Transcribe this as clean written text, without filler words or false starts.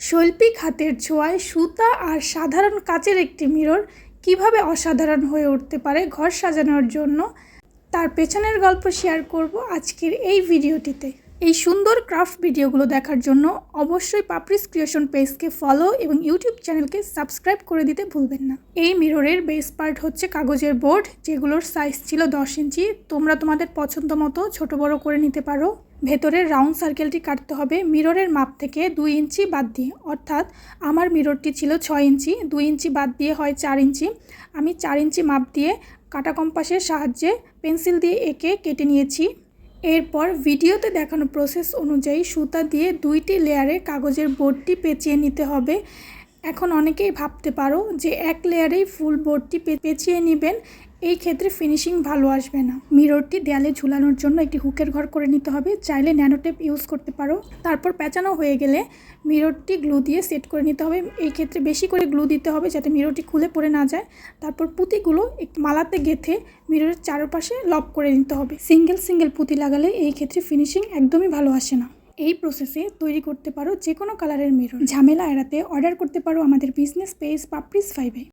শৈল্পিক হাতের ছোঁয়ায় সুতা আর সাধারণ কাচের একটি মিরর কিভাবে অসাধারণ হয়ে উঠতে পারে ঘর সাজানোর জন্য, তার পেছনের গল্প শেয়ার করব আজকের এই ভিডিওটিতে। এই সুন্দর ক্রাফট ভিডিওগুলো দেখার জন্য অবশ্যই পাপড়িস ক্রিয়েশন পেজকে ফলো এবং ইউটিউব চ্যানেলকে সাবস্ক্রাইব করে দিতে ভুলবেন না। এই মিররের বেস পার্ট হচ্ছে কাগজের বোর্ড, যেগুলোর সাইজ ছিল 10 ইঞ্চি। তোমরা তোমাদের পছন্দ মতো ছোট বড় করে নিতে পারো। ভেতরের রাউন্ড সার্কেলটি কাটতে হবে মিররের মাপ থেকে 2 ইঞ্চি বাদ দিয়ে, অর্থাৎ আমার মিররটি ছিল 6 ইঞ্চি, 2 ইঞ্চি বাদ দিয়ে হয় 4 ইঞ্চি। আমি 4 ইঞ্চি মাপ দিয়ে কাটা কম্পাসের সাহায্যে পেন্সিল দিয়ে এঁকে কেটে নিয়েছি। এরপর ভিডিওতে দেখানো প্রসেস অনুযায়ী সুতা দিয়ে 2টি লেয়ারে কাগজের বোর্ডটি পেঁচিয়ে নিতে হবে। এখন অনেকেই ভাবতে পারো যে এক লেয়ারেই ফুল বোর্ডটি পেঁচিয়ে নেবেন, এই ক্ষেত্রে ফিনিশিং ভালো আসবে না। মিররটি দেয়ালে ঝুলানোর জন্য একটি হুকের ঘর করে নিতে হবে, চাইলে ন্যানোটেপ ইউজ করতে পারো। তারপর পেঁচানো হয়ে গেলে মিররটি গ্লু দিয়ে সেট করে নিতে হবে। এই ক্ষেত্রে বেশি করে গ্লু দিতে হবে যাতে মিররটি খুলে পড়ে না যায়। তারপর পুঁতিগুলো একটু মালাতে গেঁথে মিররের চারপাশে লক করে নিতে হবে। সিঙ্গেল পুঁতি লাগালে এই ক্ষেত্রে ফিনিশিং একদমই ভালো আসে না। এই প্রসেসে তৈরি করতে পারো যে কোনো কালারের মিরর। ঝামেলা এড়াতে অর্ডার করতে পারো আমাদের বিজনেস পেজ পাপড়িস 5-এ।